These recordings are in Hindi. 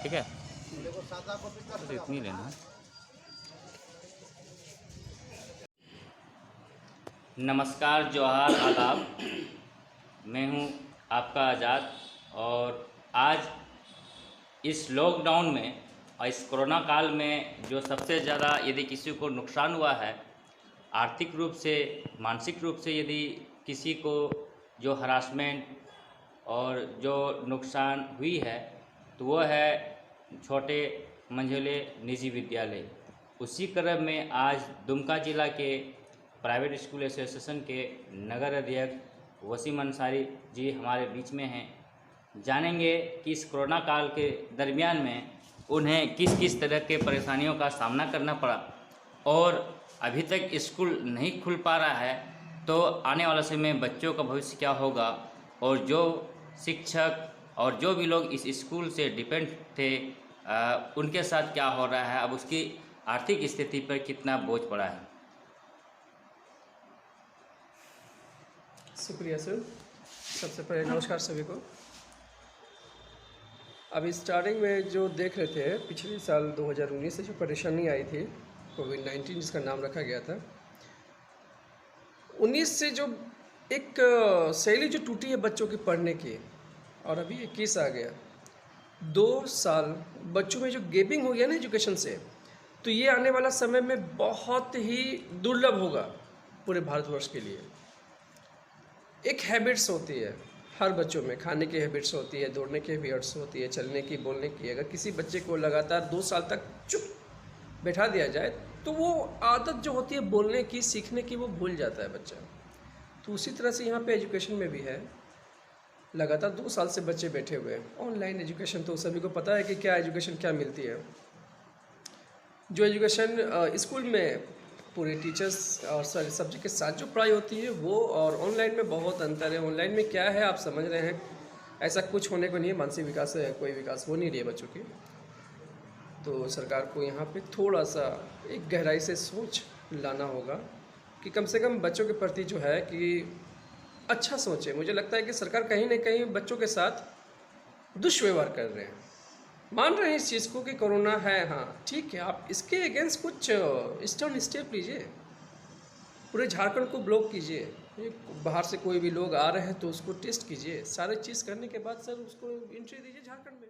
ठीक है, तो इतनी लेना है। नमस्कार, जोहार, आदाब। मैं हूं आपका आज़ाद, और आज इस लॉकडाउन में और इस कोरोना काल में जो सबसे ज़्यादा यदि किसी को नुकसान हुआ है आर्थिक रूप से, मानसिक रूप से, यदि किसी को जो हरासमेंट और जो नुकसान हुई है, तो वो है छोटे मंझले निजी विद्यालय। उसी क्रम में आज दुमका जिला के प्राइवेट स्कूल एसोसिएशन के नगर अध्यक्ष वसीम अंसारी जी हमारे बीच में हैं। जानेंगे कि इस कोरोना काल के दरमियान में उन्हें किस किस तरह के परेशानियों का सामना करना पड़ा, और अभी तक स्कूल नहीं खुल पा रहा है, तो आने वाले समय में बच्चों का भविष्य क्या होगा, और जो शिक्षक और जो भी लोग इस स्कूल से डिपेंड थे उनके साथ क्या हो रहा है, अब उसकी आर्थिक स्थिति पर कितना बोझ पड़ा है। शुक्रिया सर। सबसे पहले नमस्कार सभी को। अभी स्टार्टिंग में जो देख रहे थे, पिछले साल 2019 से जो परेशानी आई थी, कोविड-19 जिसका नाम रखा गया था, 19 से जो एक शैली जो टूटी है बच्चों की पढ़ने की, और अभी 21 आ गया, 2 साल बच्चों में जो गैपिंग हो गया ना एजुकेशन से, तो ये आने वाला समय में बहुत ही दुर्लभ होगा पूरे भारतवर्ष के लिए। एक हैबिट्स होती है हर बच्चों में, खाने की हैबिट्स होती है, दौड़ने की हैबिट्स होती है, चलने की, बोलने की। अगर किसी बच्चे को लगातार 2 साल तक चुप बैठा दिया जाए तो वो आदत जो होती है बोलने की, सीखने की, वो भूल जाता है बच्चा। तो उसी तरह से यहाँ पे एजुकेशन में भी है। लगातार 2 साल से बच्चे बैठे हुए हैं। ऑनलाइन एजुकेशन तो सभी को पता है कि क्या एजुकेशन क्या मिलती है। जो एजुकेशन स्कूल में पूरे टीचर्स और सारे सब्जेक्ट के साथ जो पढ़ाई होती है वो, और ऑनलाइन में बहुत अंतर है। ऑनलाइन में क्या है आप समझ रहे हैं, ऐसा कुछ होने को नहीं है। मानसिक विकास है, कोई विकास हो नहीं रही है बच्चों की। तो सरकार को यहाँ पे थोड़ा सा एक गहराई से सोच लाना होगा कि कम से कम बच्चों के प्रति जो है कि अच्छा सोचे। मुझे लगता है कि सरकार कहीं ना कहीं बच्चों के साथ दुष्व्यवहार कर रहे हैं। मान रहे हैं इस चीज़ को कि कोरोना है, हाँ ठीक है, आप इसके अगेंस्ट कुछ स्टर्न स्टेप लीजिए, पूरे झारखंड को ब्लॉक कीजिए। बाहर से कोई भी लोग आ रहे हैं तो उसको टेस्ट कीजिए, सारे चीज़ करने के बाद सर उसको एंट्री दीजिए झारखंड में।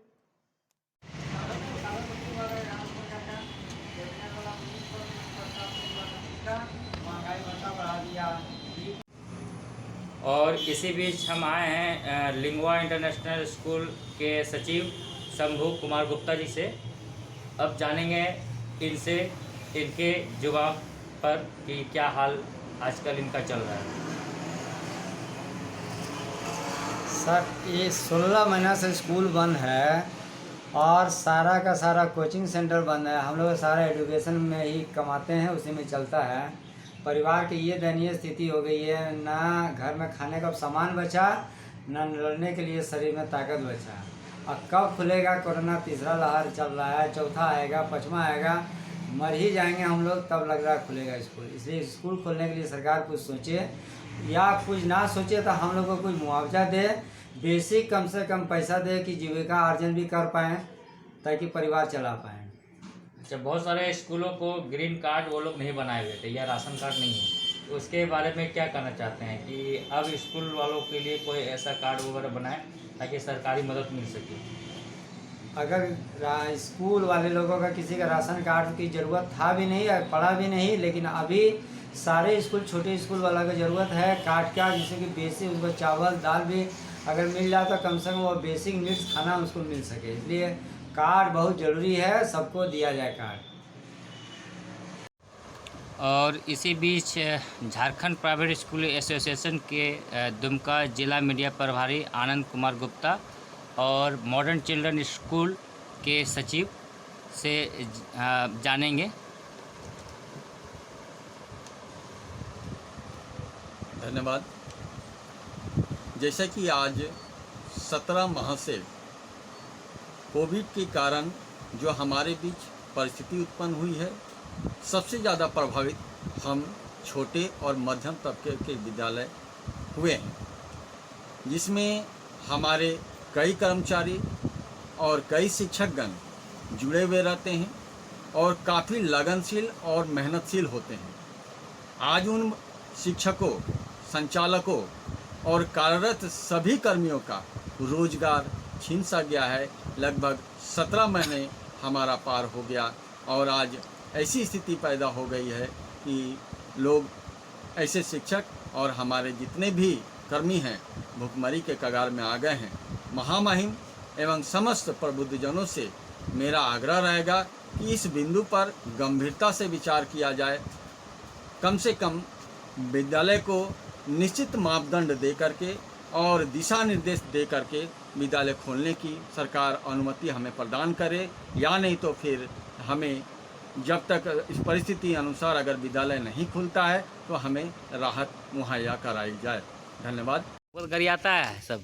और इसी बीच हम आए हैं लिंगुआ इंटरनेशनल स्कूल के सचिव शंभू कुमार गुप्ता जी से। अब जानेंगे इनसे इनके जुबान पर कि क्या हाल आजकल इनका चल रहा है। सर, ये 16 महीना से स्कूल बंद है और सारा का सारा कोचिंग सेंटर बंद है। हम लोग सारा एजुकेशन में ही कमाते हैं, उसी में चलता है। परिवार की ये दयनीय स्थिति हो गई है, ना घर में खाने का सामान बचा, ना लड़ने के लिए शरीर में ताकत बचा। अब कब खुलेगा? कोरोना तीसरा लहर चल रहा है, चौथा आएगा, 5वां आएगा, मर ही जाएंगे हम लोग, तब लग रहा है खुलेगा स्कूल। इसलिए स्कूल खोलने के लिए सरकार कुछ सोचे, या कुछ ना सोचे तो हम लोग को कुछ मुआवजा दे, बेसिक कम से कम पैसा दे कि जीविका अर्जन भी कर पाएँ, ताकि परिवार चला पाएँ। अच्छा, बहुत सारे स्कूलों को ग्रीन कार्ड वो लोग नहीं बनाए हुए थे या राशन कार्ड नहीं है, तो उसके बारे में क्या कहना चाहते हैं कि अब स्कूल वालों के लिए कोई ऐसा कार्ड वगैरह बनाए ताकि सरकारी मदद मिल सके? अगर स्कूल वाले लोगों का किसी का राशन कार्ड की ज़रूरत था भी नहीं, पड़ा भी नहीं, लेकिन अभी सारे स्कूल, छोटे स्कूल वाला का ज़रूरत है कार्ड का, जैसे कि बेसिक उसको चावल दाल भी अगर मिल जाए तो कम से कम वो बेसिक नीड्स खाना उसको मिल सके। इसलिए कार्ड बहुत ज़रूरी है, सबको दिया जाए कार्ड। और इसी बीच झारखंड प्राइवेट स्कूल एसोसिएशन के दुमका जिला मीडिया प्रभारी आनंद कुमार गुप्ता और मॉडर्न चिल्ड्रन स्कूल के सचिव से जानेंगे। धन्यवाद। जैसा कि आज 17 माह से कोविड के कारण जो हमारे बीच परिस्थिति उत्पन्न हुई है, सबसे ज़्यादा प्रभावित हम छोटे और मध्यम तबके के विद्यालय हुए हैं, जिसमें हमारे कई कर्मचारी और कई शिक्षकगण जुड़े हुए रहते हैं और काफ़ी लगनशील और मेहनतशील होते हैं। आज उन शिक्षकों, संचालकों और कार्यरत सभी कर्मियों का रोजगार छीन सा गया है। लगभग 17 महीने हमारा पार हो गया और आज ऐसी स्थिति पैदा हो गई है कि लोग, ऐसे शिक्षक और हमारे जितने भी कर्मी हैं, भुखमरी के कगार में आ गए हैं। महामहिम एवं समस्त प्रबुद्धजनों से मेरा आग्रह रहेगा कि इस बिंदु पर गंभीरता से विचार किया जाए। कम से कम विद्यालय को निश्चित मापदंड दे करके और दिशा निर्देश दे करके विद्यालय खोलने की सरकार अनुमति हमें प्रदान करे, या नहीं तो फिर हमें जब तक इस परिस्थिति अनुसार अगर विद्यालय नहीं खुलता है तो हमें राहत मुहैया कराई जाए। धन्यवाद। बोल कर आता है सब।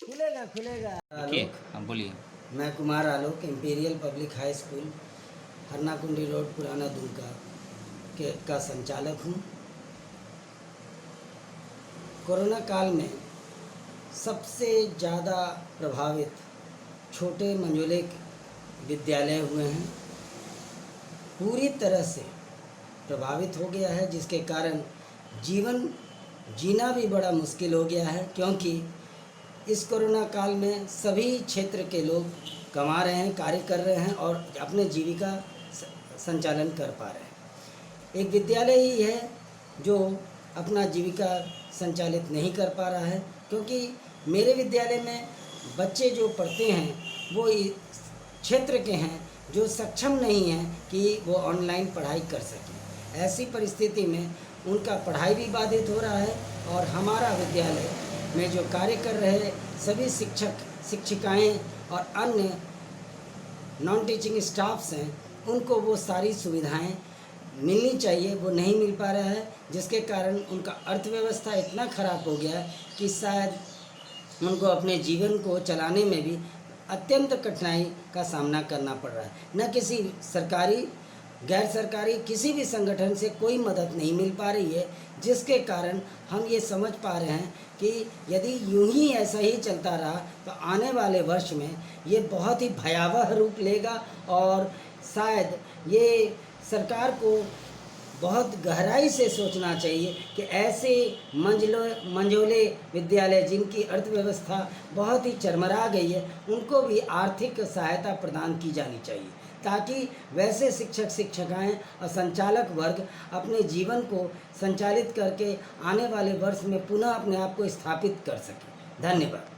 खुलेगा खुलेगा। ठीक, हाँ बोलिए। मैं Kumar Alok, imperial public high school Harnakundi road, पुराना दुमका का संचालक हूँ। कोरोना काल में सबसे ज़्यादा प्रभावित छोटे मंझोले विद्यालय हुए हैं। पूरी तरह से प्रभावित हो गया है, जिसके कारण जीवन जीना भी बड़ा मुश्किल हो गया है, क्योंकि इस कोरोना काल में सभी क्षेत्र के लोग कमा रहे हैं, कार्य कर रहे हैं और अपने जीविका संचालन कर पा रहे हैं। एक विद्यालय ही है जो अपना जीविका संचालित नहीं कर पा रहा है, क्योंकि मेरे विद्यालय में बच्चे जो पढ़ते हैं वो इस क्षेत्र के हैं जो सक्षम नहीं हैं कि वो ऑनलाइन पढ़ाई कर सकें। ऐसी परिस्थिति में उनका पढ़ाई भी बाधित हो रहा है और हमारा विद्यालय में जो कार्य कर रहे सभी शिक्षक, शिक्षिकाएं और अन्य नॉन टीचिंग स्टाफ्स हैं, उनको वो सारी सुविधाएं मिलनी चाहिए, वो नहीं मिल पा रहा है, जिसके कारण उनका अर्थव्यवस्था इतना खराब हो गया है कि शायद उनको अपने जीवन को चलाने में भी अत्यंत कठिनाई का सामना करना पड़ रहा है। न किसी सरकारी, गैर सरकारी किसी भी संगठन से कोई मदद नहीं मिल पा रही है, जिसके कारण हम ये समझ पा रहे हैं कि यदि यूं ही ऐसा ही चलता रहा तो आने वाले वर्ष में ये बहुत ही भयावह रूप लेगा और शायद ये सरकार को बहुत गहराई से सोचना चाहिए कि ऐसे मंझोले विद्यालय जिनकी अर्थव्यवस्था बहुत ही चरमरा गई है, उनको भी आर्थिक सहायता प्रदान की जानी चाहिए, ताकि वैसे शिक्षक, शिक्षिकाएं और संचालक वर्ग अपने जीवन को संचालित करके आने वाले वर्ष में पुनः अपने आप को स्थापित कर सकें। धन्यवाद।